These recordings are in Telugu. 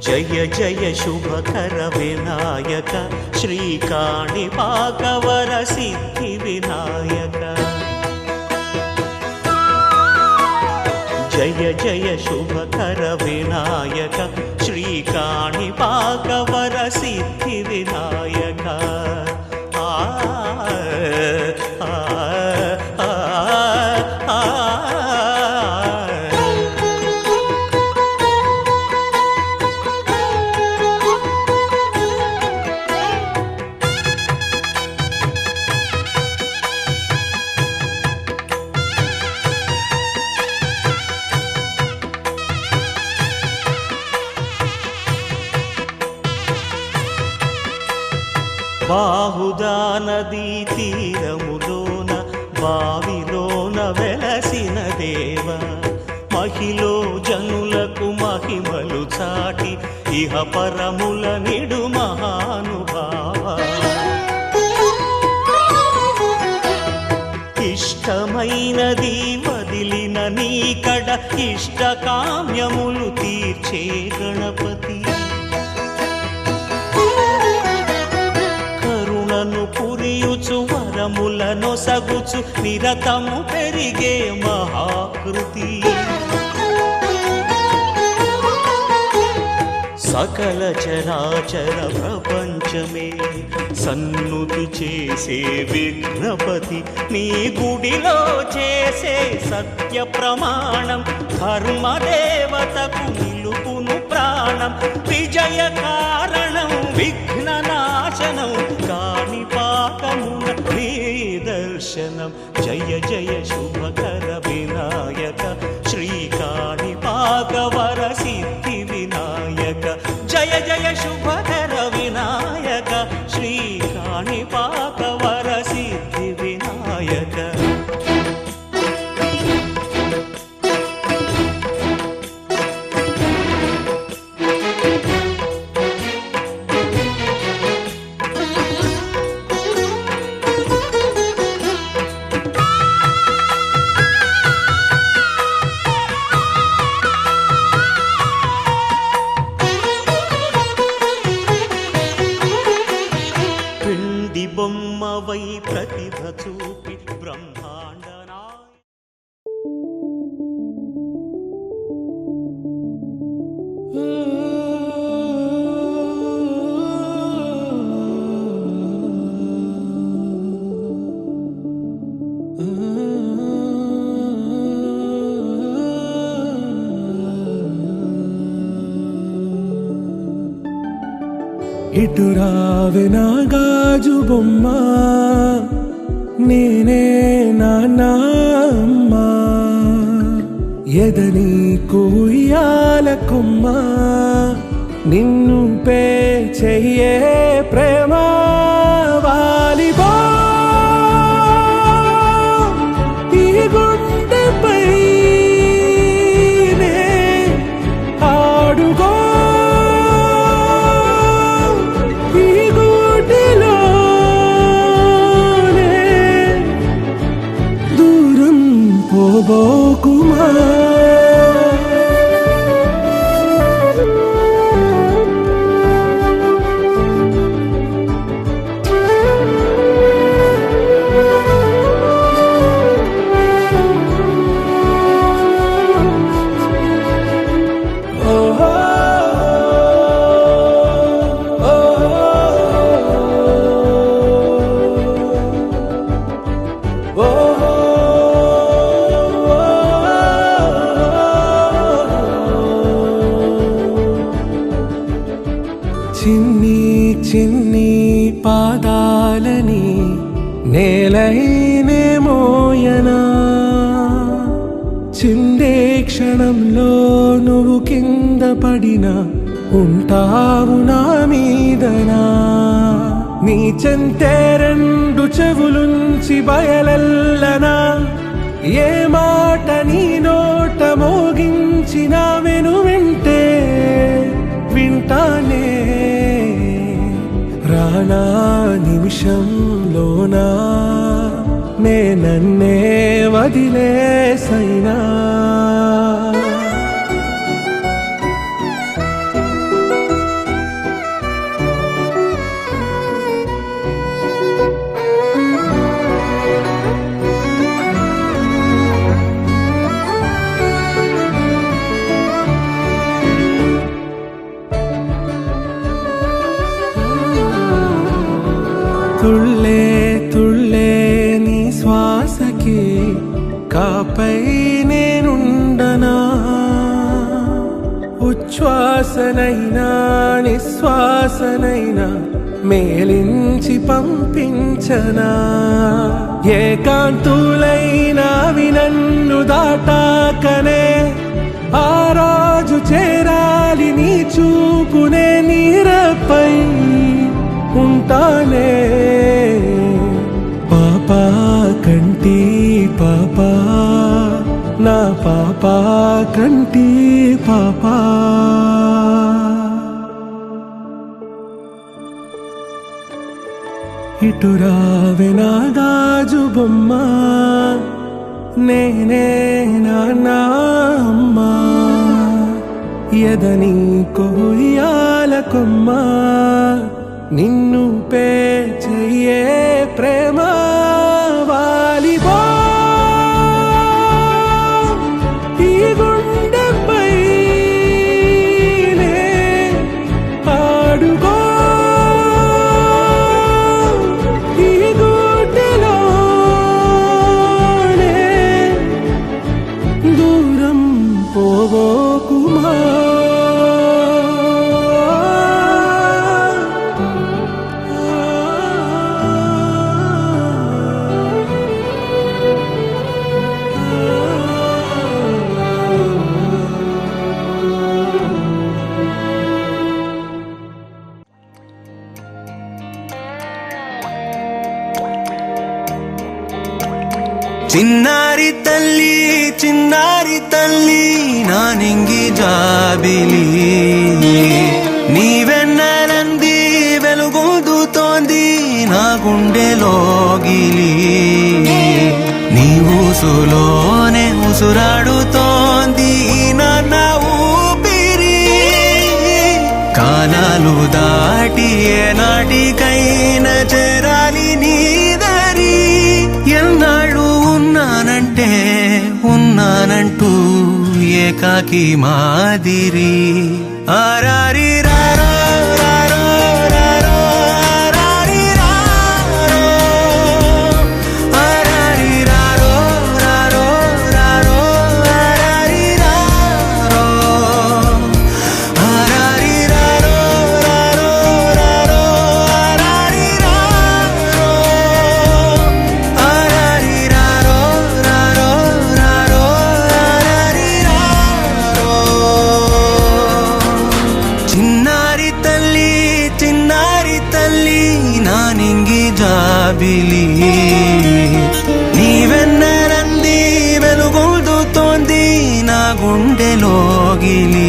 జయ జయ శుభకర వినాయక శ్రీకాణిపాకవర సిద్ధి వినాయక జయ జయ శుభకర వినాయక శ్రీకాణిపాకవర సిద్ధి వినాయక బాహుదా నదీ తీరములోన బావిలోన వెలసిన దేవ మహిలో జనులకు మహిమలు చాటి ఇహ పరముల నిడు మహానుభావ ఇష్టమైనది వదిలిన నీకడ ఇష్ట కామ్యములు తీర్చే గణపతి పురియుచు వరములను సగుచు నిరతము పెరిగే మహాకృతి సకల చరాచర ప్రపంచమే సన్నుతి చేసే విఘ్నపతి నీ గుడిలో చేసే సత్య ప్రమాణం ధర్మదేవతకు నిలుపును ప్రాణం విజయ కారణం విఘ్న నాశనం కాణిపాకమున నీ దర్శనం జయ జయ శుభకర వినాయక శ్రీకాణిపాకవర సిద్ధి వినాయక జయ జయ శుభకర వినాయక శ్రీకాణిపాకవర సిద్ధి వినాయక బొమ్మవై ప్రతిభ చూపి బ్రహ్మాండనా ఇటురావే నా గాజు బొమ్మ నేనే నాన్నమ్మ ఎదని కుయ్యాల కొమ్మ నిన్ను పే చెయ్యే ప్రేమ వాలిబా ఈ గుండెపై ఆడుగో పోబోకుమా చిన్ని చిన్ని పాదాలని నేలైనే మోయనా చిందే క్షణంలో నువ్వు కింద పడినా ఉంటావు నా మీదనా నీ చెంతే రెండు చెవులుంచి బయలెల్లనా ఏ మాట నీ నోట మోగించిన వెను వింటే వింటానే రానా నిమిషంలోనా నే నన్నే వదిలేసైనా ఇకపై నేనుండనా ఉచ్ఛ్వాసనైనా నిశ్వాసనైనా మేలించి పంపించనా ఏకాంతులైనవి నన్ను దాటాకనే ఆ రోజు చేరాలి నీ చూపునే నీరపై ఉంటానే పాపా కంటి పాపా నా పాపా కంటి పాపా ఇటు రావే నా గాజు బొమ్మ నేనే నాన్న అమ్మ ఎదని కొయ్యాల కొమ్మ నిన్ను పే చెయ్యే ప్రేమ వాలిబో ఈ గుండెపై ఆడుకో ఈ గుడ్డెలోనే దూరం పోవోకుమా చిన్నారి తల్లి నా నింగి జాబిలి నీవెన్నెలంది వెలుగొందుతోంది నా గుండెలోగిలి నీ ఊసులోనే ఉసురాడుతోంది నాన్న ఊపిరి కాలాలు దాటి ఏనాటికైనా చేరాలి నీ దరి ఎన్నాళ్ళు ఉన్నానంటూ ఏకాకి మాదిరి ఆరారి రారో రారో రారో ఆరారి రారో ఆరారి రారో రారో రారో ఆరారి రారో ఆరారి రారో రారో రారో ఆరారి రారో ఆరారి రారో రారో రారో ఆరారి రారో చిన్నారి తల్లి నా నింగి జాబిలి నీవెన్నెలంది వెలుగొందుతోంది నా గుండెలోగిలి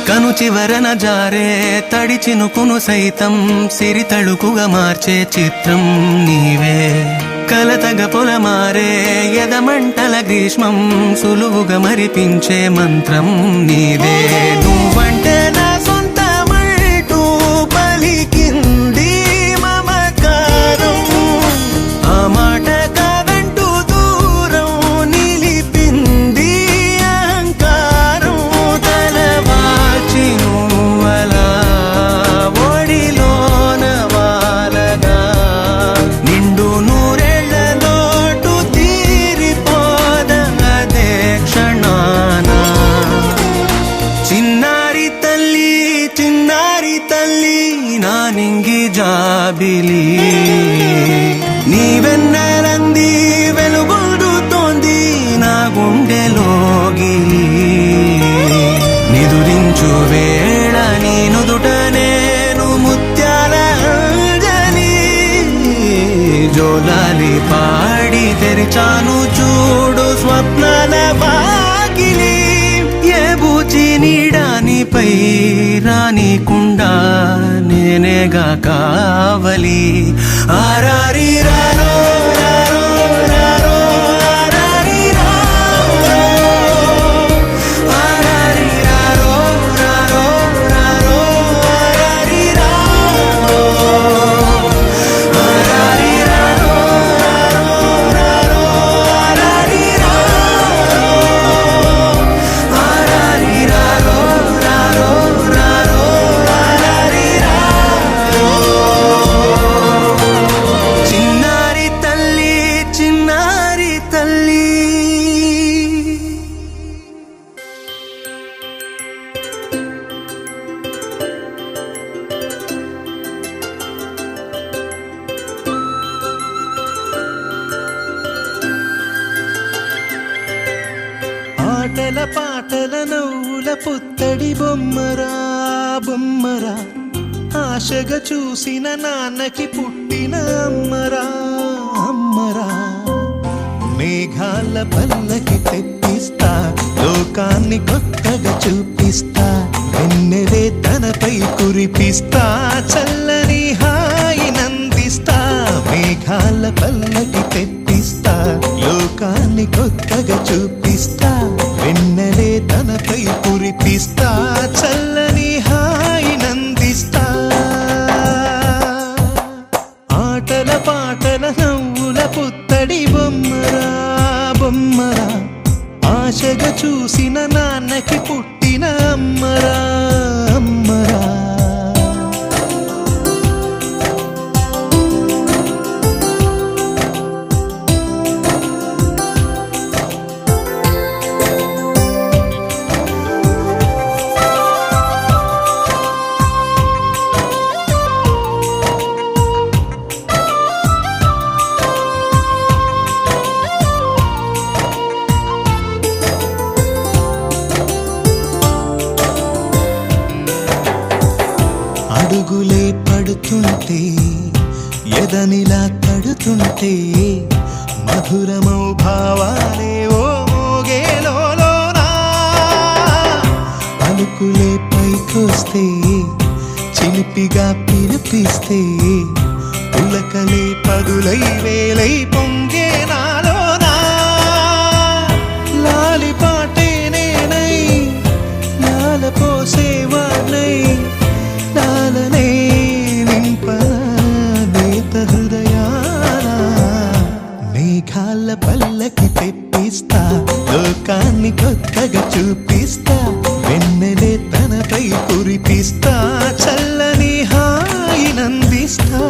కను చివరన జారే తడి చినుకును సైతం సిరి తళుకుగా మార్చే చిత్రం నీవే కలతగ పొలమారే ఎదమంటల గ్రీష్మం సులువుగా మరిపించే మంత్రం నీదే నువ్వంటే నా సొంతమంటూ పలికింది మమకారం ఆ మాట కాదంటూ దూరం నిలిపింది అహంకారం తలవాల్చి నువ్వలా ఒడిలోన వాలగా నిండు నూరేళ్ల లోటు తీరిపోదదే క్షణాన చిన్నారి తల్లి నా నింగి జాబిలి నీవెన్నెలంది వెలుగొందుతోంది నా గుండెలోగిలి నిదురించు వేళ నీ నుదుట నేను ముత్యాల అంజలి జోలాలి పాడి తెరిచాను చూడు స్వప్నాల వాకిలి ఏ బూచి నీడానిపై రానికుండా నేనేగా కావలి ఆరారి రారో రారో రారో ఆటల పాటల నవ్వుల పుత్తడి బొమ్మరా బొమ్మరా ఆశగా చూసిన నాన్నకి పుట్టిన అమ్మరా అమ్మరా మేఘాల పల్లకి తెప్పిస్తా లోకాన్ని కొత్తగా చూపిస్తా వెన్నెలే తనపై కురిపిస్తా చల్లని హాయి నందిస్తా మేఘాల పల్లకి తెప్పిస్తా లోకాన్ని కొత్తగా చూపిస్తా వెన్నెలే తనపై కురిపిస్తా చల్లని హాయి నందిస్తా ఆటల పాటల నవ్వుల పుత్తడి బొమ్మరా బొమ్మరా ఆశగా చూసిన నాన్నకి పుట్టిన అమ్మరా అమ్మరా అడుగులే పడుతుంటే ఎదనిలా తడుతుంటే మధురమౌ భావాలే ఓ మోగేలోనా పలుకులే పైకొస్తే చిలిపిగా పిలిపిస్తే పులకలే పదులై వేలై పొంగే నాలోనా లాలి పాటే నేనై లాల పోసేవాణ్ణై లాలనే నింపనేత హృదయాన మేఘాల పల్లకి తెప్పిస్తా లోకాన్ని కొత్తగా చూపిస్తా వెన్నెలే తనపై కురిపిస్తా చల్లని హాయి నందిస్తా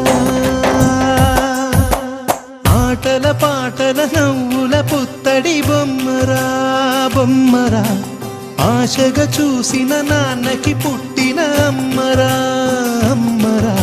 ఆటల పాటల నవ్వుల పుత్తడి బొమ్మరా బొమ్మరా ఆశగా చూసిన నాన్నకి పుట్టిన అమ్మరా అమ్మరా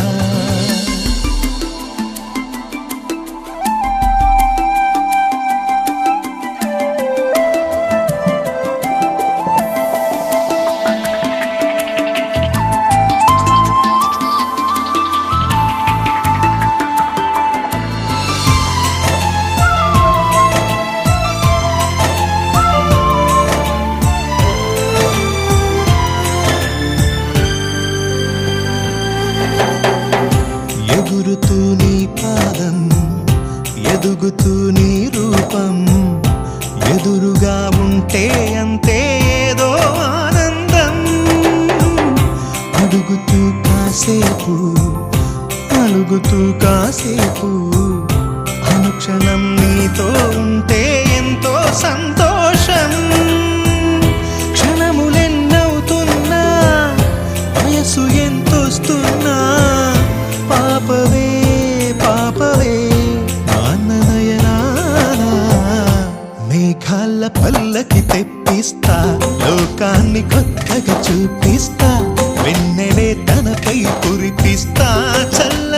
ఎగురుతూ నీ పాదం ఎదుగుతూ నీ రూపం ఎదురుగా ఉంటే అంతే ఏదో ఆనందం అడుగుతూ కాసేపు అలుగుతూ కాసేపు అనుక్షణం నీతో ఉంటే ఎంతో సంతోషం క్షణములెన్నవుతున్నా వయసు ఎంతొస్తున్నా పాపవే పాపవే నాన్ననయనానా మేఘాల పల్లకి తెప్పిస్తా లోకాన్ని కొత్తగా చూపిస్తా వెన్నెలే తనపై కురిపిస్తా చల్ల